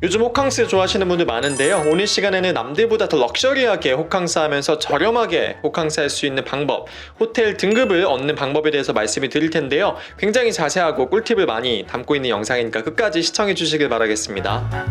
요즘 호캉스 좋아하시는 분들 많은데요. 오늘 시간에는 남들보다 더 럭셔리하게 호캉스 하면서 저렴하게 호캉스 할 수 있는 방법, 호텔 등급을 얻는 방법에 대해서 말씀을 드릴 텐데요. 굉장히 자세하고 꿀팁을 많이 담고 있는 영상이니까 끝까지 시청해 주시길 바라겠습니다.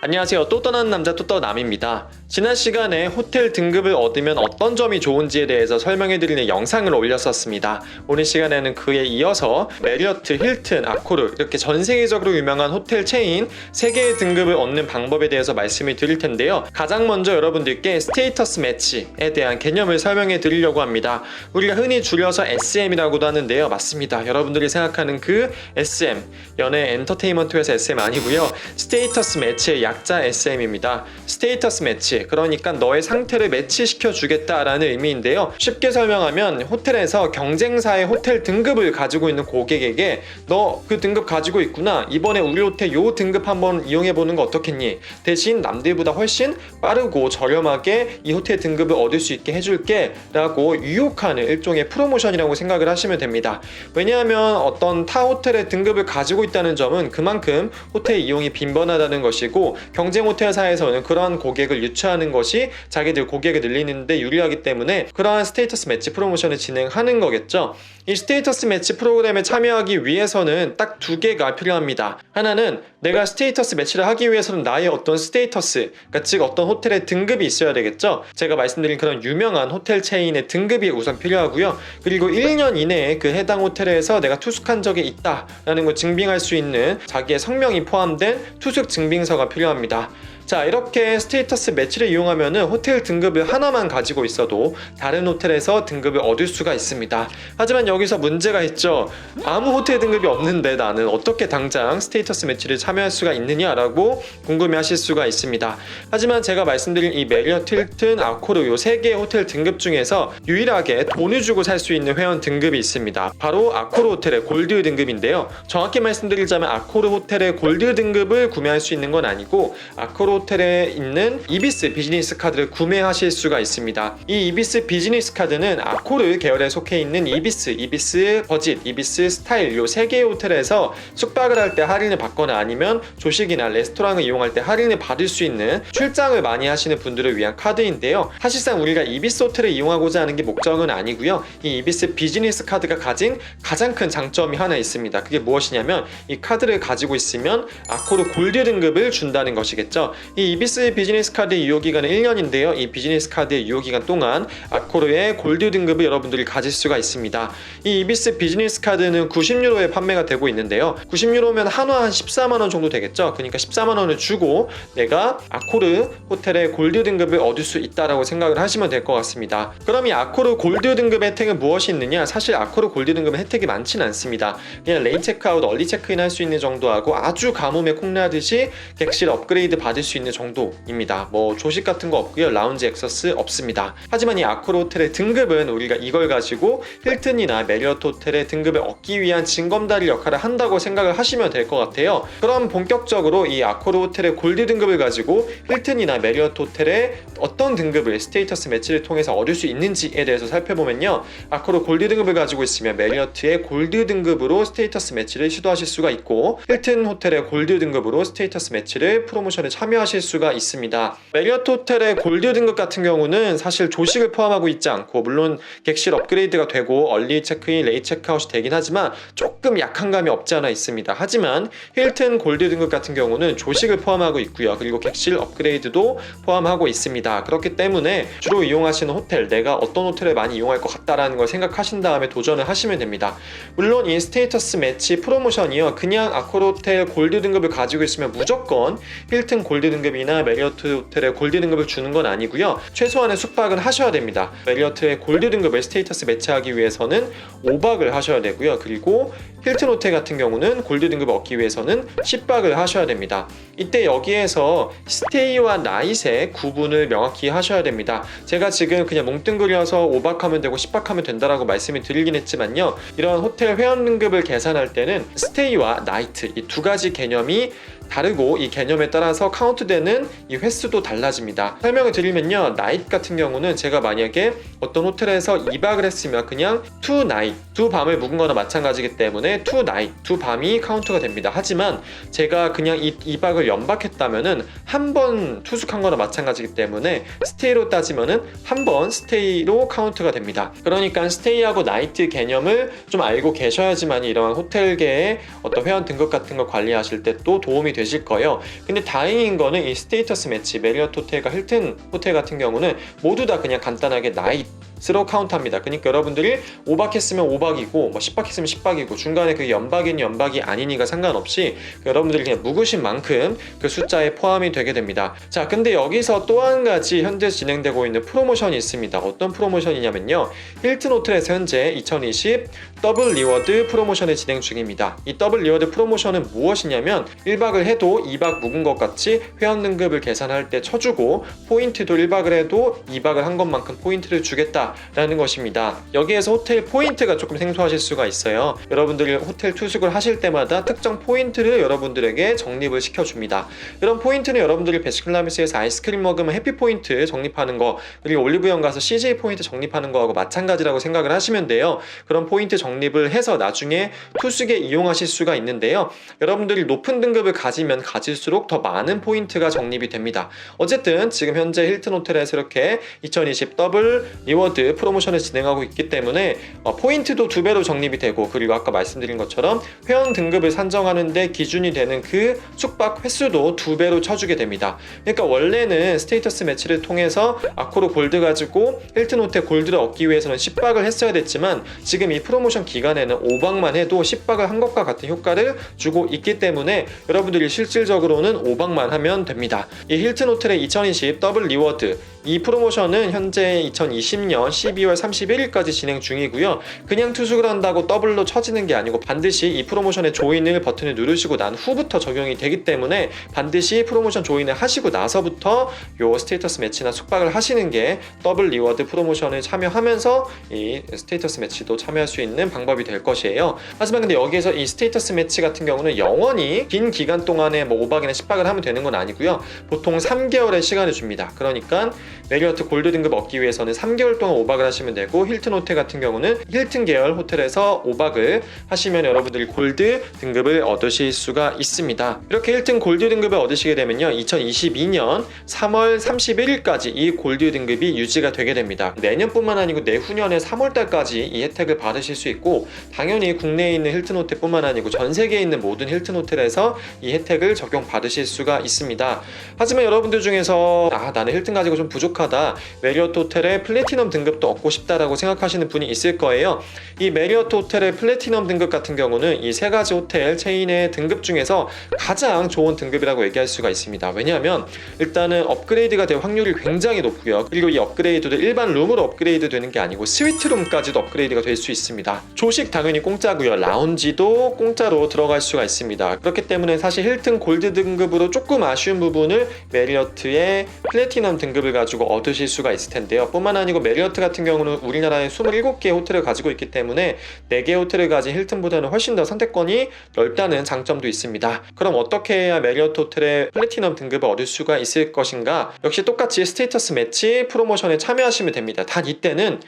안녕하세요. 또 떠나는 남자 또떠남입니다. 지난 시간에 호텔 등급을 얻으면 어떤 점이 좋은지에 대해서 설명해드리는 영상을 올렸었습니다. 오늘 시간에는 그에 이어서 메리어트, 힐튼, 아코르 이렇게 전 세계적으로 유명한 호텔 체인 3개의 등급을 얻는 방법에 대해서 말씀을 드릴 텐데요. 가장 먼저 여러분들께 스테이터스 매치에 대한 개념을 설명해 드리려고 합니다. 우리가 흔히 줄여서 SM이라고도 하는데요. 맞습니다. 여러분들이 생각하는 그 SM, 연예 엔터테인먼트에서 SM 아니고요. 스테이터스 매치의 약자 SM입니다. 스테이터스 매치, 그러니까 너의 상태를 매치시켜 주겠다라는 의미인데요. 쉽게 설명하면 호텔에서 경쟁사의 호텔 등급을 가지고 있는 고객에게 너 그 등급 가지고 있구나, 이번에 우리 호텔 요 등급 한번 이용해 보는 거 어떻겠니? 대신 남들보다 훨씬 빠르고 저렴하게 이 호텔 등급을 얻을 수 있게 해줄게 라고 유혹하는 일종의 프로모션이라고 생각을 하시면 됩니다. 왜냐하면 어떤 타 호텔의 등급을 가지고 있다는 점은 그만큼 호텔 이용이 빈번하다는 것이고, 경쟁 호텔사에서는 그러한 고객을 유치하는 것이 자기들 고객을 늘리는 데 유리하기 때문에 그러한 스테이터스 매치 프로모션을 진행하는 거겠죠. 이 스테이터스 매치 프로그램에 참여하기 위해서는 딱 2개가 필요합니다. 하나는 내가 스테이터스 매치를 하기 위해서는 나의 어떤 스테이터스, 그러니까 즉 어떤 호텔의 등급이 있어야 되겠죠. 제가 말씀드린 그런 유명한 호텔 체인의 등급이 우선 필요하고요. 그리고 1년 이내에 그 해당 호텔에서 내가 투숙한 적이 있다라는 걸 증빙할 수 있는 자기의 성명이 포함된 투숙 증빙서가 필요합니다. 자, 이렇게 스테이터스 매치를 이용하면은 호텔 등급을 하나만 가지고 있어도 다른 호텔에서 등급을 얻을 수가 있습니다. 하지만 여기서 문제가 있죠. 아무 호텔 등급이 없는데 나는 어떻게 당장 스테이터스 매치를 참여할 수가 있느냐라고 궁금해하실 수가 있습니다. 하지만 제가 말씀드린 이 메리어트, 힐튼, 아코르 요 3개의 호텔 등급 중에서 유일하게 돈을 주고 살 수 있는 회원 등급이 있습니다. 바로 아코르 호텔의 골드 등급인데요. 정확히 말씀드리자면 아코르 호텔의 골드 등급을 구매할 수 있는 건 아니고 아코르 호텔에 있는 이비스 비즈니스 카드를 구매하실 수가 있습니다. 이 이비스 비즈니스 카드는 아코르 계열에 속해 있는 이비스 버짓, 이비스 스타일 요 3개의 호텔에서 숙박을 할 때 할인을 받거나 아니면 조식이나 레스토랑을 이용할 때 할인을 받을 수 있는 출장을 많이 하시는 분들을 위한 카드인데요. 사실상 우리가 이비스 호텔을 이용하고자 하는 게 목적은 아니고요. 이 이비스 비즈니스 카드가 가진 가장 큰 장점이 하나 있습니다. 그게 무엇이냐면 이 카드를 가지고 있으면 아코르 골드 등급을 준다는 것이겠죠. 이 이비스 비즈니스 카드의 유효기간은 1년인데요. 이 비즈니스 카드의 유효기간 동안 아코르의 골드 등급을 여러분들이 가질 수가 있습니다. 이 이비스 비즈니스 카드는 90유로에 판매가 되고 있는데요. 90유로면 한화 한 14만원 정도 되겠죠. 그러니까 14만원을 주고 내가 아코르 호텔의 골드 등급을 얻을 수 있다라고 생각을 하시면 될 것 같습니다. 그럼 이 아코르 골드 등급 혜택은 무엇이 있느냐? 사실 아코르 골드 등급은 혜택이 많지는 않습니다. 그냥 레인 체크아웃, 얼리 체크인 할 수 있는 정도하고 아주 가뭄에 콩나듯이 객실 업그레이드 받을 수 있는 정도입니다. 뭐 조식 같은 거 없고요. 라운지 액세스 없습니다. 하지만 이 아코르 호텔의 등급은 우리가 이걸 가지고 힐튼이나 메리어트 호텔의 등급을 얻기 위한 징검다리 역할을 한다고 생각을 하시면 될 것 같아요. 그럼 본격적으로 이 아코르 호텔의 골드 등급을 가지고 힐튼이나 메리어트 호텔의 어떤 등급을 스테이터스 매치를 통해서 얻을 수 있는지에 대해서 살펴보면요. 아코르 골드 등급을 가지고 있으면 메리어트의 골드 등급으로 스테이터스 매치를 시도하실 수가 있고, 힐튼 호텔의 골드 등급으로 스테이터스 매치를 프로모션에 참여하실 수가 있습니다. 메리어트 호텔의 골드 등급 같은 경우는 사실 조식을 포함하고 있지 않고, 물론 객실 업그레이드가 되고 얼리 체크인, 레이트 체크아웃이 되긴 하지만 조금 약한 감이 없지 않아 있습니다. 하지만 힐튼 골드 등급 같은 경우는 조식을 포함하고 있고요. 그리고 객실 업그레이드도 포함하고 있습니다. 그렇기 때문에 주로 이용하시는 호텔, 내가 어떤 호텔을 많이 이용할 것 같다라는 걸 생각하신 다음에 도전을 하시면 됩니다. 물론 이 스테이터스 매치 프로모션이요, 그냥 아코르 호텔 골드 등급을 가지고 있으면 무조건 힐튼 골드 등급이나 메리어트 호텔의 골드 등급을 주는 건 아니고요. 최소한의 숙박은 하셔야 됩니다. 메리어트의 골드 등급을 스테이터스 매치하기 위해서는 5박을 하셔야 되고요. 그리고 힐튼 호텔 같은 경우는 골드 등급을 얻기 위해서는 10박을 하셔야 됩니다. 이때 여기에서 스테이와 나잇의 구분을 명확히 하셔야 됩니다. 제가 지금 그냥 뭉뚱그려서 5박 하면 되고 10박 하면 된다라고 말씀을 드리긴 했지만요. 이런 호텔 회원 등급을 계산할 때는 스테이와 나이트 이 2가지 개념이 다르고, 이 개념에 따라서 카운트 카운트되는 이 횟수도 달라집니다. 설명을 드리면요, 나잇 같은 경우는 제가 만약에 어떤 호텔에서 2박을 했으면 그냥 2나잇, 2밤을 묵은 거나 마찬가지이기 때문에 2나잇, 2밤이 카운트가 됩니다. 하지만 제가 그냥 2박을 연박했다면은 한 번 투숙한 거나 마찬가지이기 때문에 스테이로 따지면은 한 번 스테이로 카운트가 됩니다. 그러니까 스테이하고 나이트 개념을 좀 알고 계셔야지만 이러한 호텔계의 어떤 회원 등급 같은 거 관리하실 때 또 도움이 되실 거예요. 근데 다행인 거는 이 스테이터스 매치, 메리어트 호텔과 힐튼 호텔 같은 경우는 모두 다 그냥 간단하게 나잇으로 카운트합니다. 그러니까 여러분들이 5박 했으면 5박이고 뭐 10박 했으면 10박이고 중간에 그게 연박이니 연박이 아니니가 상관없이 여러분들이 그냥 묵으신 만큼 그 숫자에 포함이 되게 됩니다. 자, 근데 여기서 또 한 가지 현재 진행되고 있는 프로모션이 있습니다. 어떤 프로모션이냐면요, 힐튼 호텔에서 현재 2020 더블 리워드 프로모션을 진행 중입니다. 이 더블 리워드 프로모션은 무엇이냐면 1박을 해도 2박 묵은 것 같이 회원 등급을 계산할 때 쳐주고 포인트도 1박을 해도 2박을 한 것만큼 포인트를 주겠다라는 것입니다. 여기에서 호텔 포인트가 조금 생소하실 수가 있어요. 여러분들이 호텔 투숙을 하실 때마다 특정 포인트를 여러분들에게 적립을 시켜줍니다. 이런 포인트는 여러분들이 베스킨라빈스에서 아이스크림 먹으면 해피 포인트 적립하는 거, 그리고 올리브영 가서 CJ 포인트 적립하는 거하고 마찬가지라고 생각을 하시면 돼요. 그런 포인트 적립을 해서 나중에 투숙에 이용하실 수가 있는데요, 여러분들이 높은 등급을 가지면 가질수록 더 많은 포인트가 적립이 됩니다. 어쨌든 지금 현재 힐튼 호텔에서 이렇게 2020 더블 리워드 프로모션을 진행하고 있기 때문에 포인트도 2배로 적립이 되고, 그리고 아까 말씀드린 것처럼 회원 등급을 산정하는데 기준이 되는 그 숙박 횟수도 2배로 쳐주게 됩니다. 그러니까 원래는 스테이터스 매치를 통해서 아코르 골드 가지고 힐튼 호텔 골드를 얻기 위해서는 10박을 했어야 됐지만 지금 이 프로모션 기간에는 5박만 해도 10박을 한 것과 같은 효과를 주고 있기 때문에 여러분들이 실질적으로는 5박만 하면 됩니다. 이 힐튼 호텔의 2020 더블 리워드, 이 프로모션은 현재 2020년 12월 31일까지 진행 중이고요. 그냥 투숙을 한다고 더블로 쳐지는 게 아니고 반드시 이 프로모션의 조인을 버튼을 누르시고 난 후부터 적용이 되기 때문에 반드시 프로모션 조인을 하시고 나서부터 요 스테이터스 매치나 숙박을 하시는 게 더블 리워드 프로모션을 참여하면서 이 스테이터스 매치도 참여할 수 있는 방법이 될 것이에요. 하지만 근데 여기에서 이 스테이터스 매치 같은 경우는 영원히 긴 기간 동안에 뭐 5박이나 10박을 하면 되는 건 아니고요. 보통 3개월의 시간을 줍니다. 그러니까 메리어트 골드 등급 얻기 위해서는 3개월 동안 5박을 하시면 되고, 힐튼 호텔 같은 경우는 힐튼 계열 호텔에서 5박을 하시면 여러분들이 골드 등급을 얻으실 수가 있습니다. 이렇게 힐튼 골드 등급을 얻으시게 되면요, 2022년 3월 31일까지 이 골드 등급이 유지가 되게 됩니다. 내년뿐만 아니고 내후년에 3월달까지 이 혜택을 받으실 수 있고, 당연히 국내에 있는 힐튼 호텔뿐만 아니고 전 세계에 있는 모든 힐튼 호텔에서 이 혜택을 적용받으실 수가 있습니다. 하지만 여러분들 중에서 나는 힐튼 가지고 좀 부족하다, 메리어트 호텔의 플래티넘 등급도 얻고 싶다라고 생각하시는 분이 있을 거예요. 이 메리어트 호텔의 플래티넘 등급 같은 경우는 이 세 가지 호텔 체인의 등급 중에서 가장 좋은 등급이라고 얘기할 수가 있습니다. 왜냐하면 일단은 업그레이드가 될 확률이 굉장히 높고요. 그리고 이 업그레이드도 일반 룸으로 업그레이드 되는 게 아니고 스위트룸까지도 업그레이드가 될 수 있습니다. 조식 당연히 공짜고요. 라운지도 공짜로 들어갈 수가 있습니다. 그렇기 때문에 사실 힐튼 골드 등급으로 조금 아쉬운 부분을 메리어트의 플래티넘 등급을 가지고 얻으실 수가 있을 텐데요. 뿐만 아니고 메리어트 같은 경우는 우리나라에 27개의 호텔을 가지고 있기 때문에 4개의 호텔을 가진 힐튼보다는 훨씬 더 선택권이 넓다는 장점도 있습니다. 그럼 어떻게 해야 메리어트 호텔의 플래티넘 등급을 얻을 수가 있을 것인가? 역시 똑같이 스테이터스 매치 프로모션에 참여하시면 됩니다. 단 이때는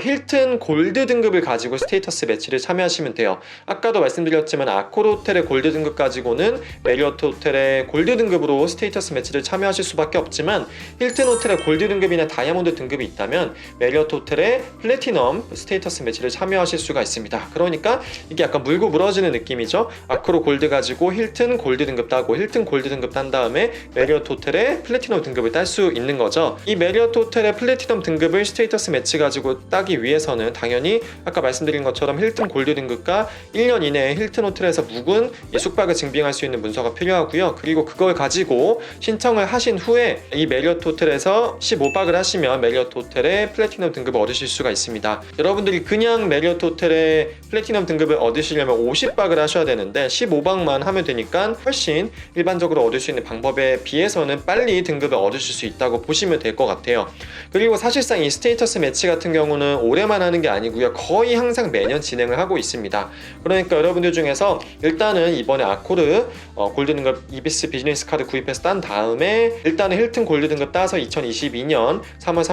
힐튼 골드 등급을 가지고 스테이터스 매치를 참여하시면 돼요. 아까도 말씀드렸지만 아코르 호텔의 골드 등급 가지고는 메리어트 호텔의 골드 등급으로 스테이터스 매치를 참여하실 수밖에 없지만, 힐튼 호텔의 골드 등급이나 다이아몬드 등급이 있다면 메리어트 호텔의 플래티넘 스테이터스 매치를 참여하실 수가 있습니다. 그러니까 이게 약간 물고 물어지는 느낌이죠. 아코르 골드 가지고 힐튼 골드 등급 따고 힐튼 골드 등급 딴 다음에 메리어트 호텔의 플래티넘 등급을 딸 수 있는 거죠. 이 메리어트 호텔의 플래티넘 등급을 스테이터스 매치 가지고 따기 위해서는 당연히 아까 말씀드린 것처럼 힐튼 골드 등급과 1년 이내에 힐튼 호텔에서 묵은 숙박을 증빙할 수 있는 문서가 필요하고요. 그리고 그걸 가지고 신청을 하신 후에 이 메리어트 호텔에서 15박을 하시면 메리어트 호텔의 플래티넘 플래티넘 등급을 얻으실 수가 있습니다. 여러분들이 그냥 메리어트 호텔의 플래티넘 등급을 얻으시려면 50박을 하셔야 되는데 15박만 하면 되니까 훨씬 일반적으로 얻을 수 있는 방법에 비해서는 빨리 등급을 얻으실 수 있다고 보시면 될 것 같아요. 그리고 사실상 이 스테이터스 매치 같은 경우는 올해만 하는 게 아니고요, 거의 항상 매년 진행을 하고 있습니다. 그러니까 여러분들 중에서 일단은 이번에 아코르 골드 등급 이비스 비즈니스 카드 구입해서 딴 다음에 일단은 힐튼 골드 등급 따서 2022년 3월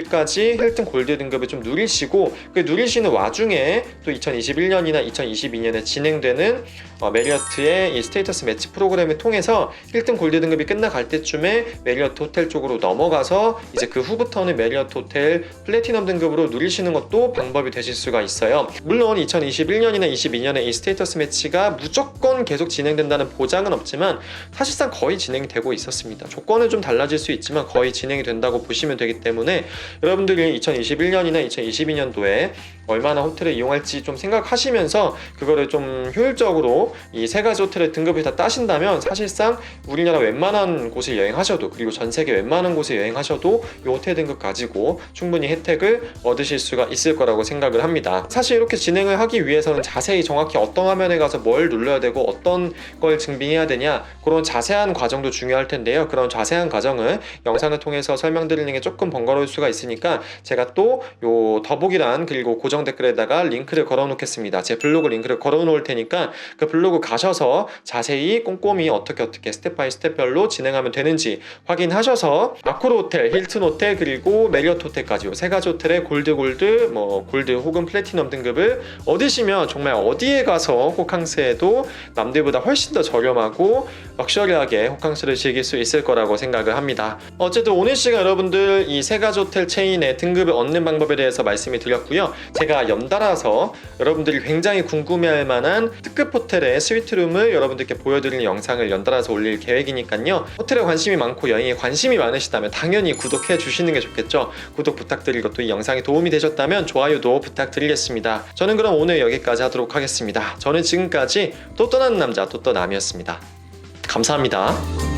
31일까지 힐튼 골드 등급을 좀 누리시고, 그 누리시는 와중에 또 2021년이나 2022년에 진행되는 메리어트의 이 스테이터스 매치 프로그램을 통해서 힐튼 골드 등급이 끝나갈 때쯤에 메리어트 호텔 쪽으로 넘어가서 이제 그 후부터는 메리어트 호텔 플래티넘 등급으로 누리시는 것도 방법이 되실 수가 있어요. 물론 2021년이나 22년에 이 스테이터스 매치가 무조건 계속 진행된다는 보장은 없지만 사실상 거의 진행이 되고 있었습니다. 조건은 좀 달라질 수 있지만 거의 진행이 된다고 보시면 되기 때문에 여러분들이 2021년이나 2022년도에 얼마나 호텔을 이용할지 좀 생각하시면서 그거를 좀 효율적으로 이 세 가지 호텔의 등급을 다 따신다면 사실상 우리나라 웬만한 곳을 여행하셔도, 그리고 전 세계 웬만한 곳을 여행하셔도 이 호텔 등급 가지고 충분히 혜택을 얻으실 수가 있을 거라고 생각을 합니다. 사실 이렇게 진행을 하기 위해서는 자세히 정확히 어떤 화면에 가서 뭘 눌러야 되고 어떤 걸 증빙해야 되냐, 그런 자세한 과정도 중요할 텐데요. 그런 자세한 과정을 영상을 통해서 설명드리는 게 조금 번거로울 수가 있으니까 제가 또 요 더보기란 그리고 고정 댓글에다가 링크를 걸어 놓겠습니다. 제 블로그 링크를 걸어 놓을 테니까 그 블로그 가셔서 자세히 꼼꼼히 어떻게 스텝 바이 스텝별로 진행하면 되는지 확인하셔서 아코르 호텔, 힐튼 호텔, 그리고 메리어트 호텔까지 세 가지 호텔의 골드 골드 혹은 플래티넘 등급을 얻으시면 정말 어디에 가서 호캉스에도 남들보다 훨씬 더 저렴하고 럭셔리하게 호캉스를 즐길 수 있을 거라고 생각을 합니다. 어쨌든 오늘 시간 여러분들 이 세 가지 호텔 체인의 등급을 얻는 방법에 대해서 말씀을 드렸고요. 제가 연달아서 여러분들이 굉장히 궁금해할 만한 특급 호텔의 스위트룸을 여러분들께 보여드리는 영상을 연달아서 올릴 계획이니까요. 호텔에 관심이 많고 여행에 관심이 많으시다면 당연히 구독해 주시는 게 좋겠죠. 구독 부탁드리고 또 이 영상이 도움이 되셨다면 좋아요도 부탁드리겠습니다. 저는 그럼 오늘 여기까지 하도록 하겠습니다. 저는 지금까지 또 떠나는 남자 또떠남이었습니다. 감사합니다.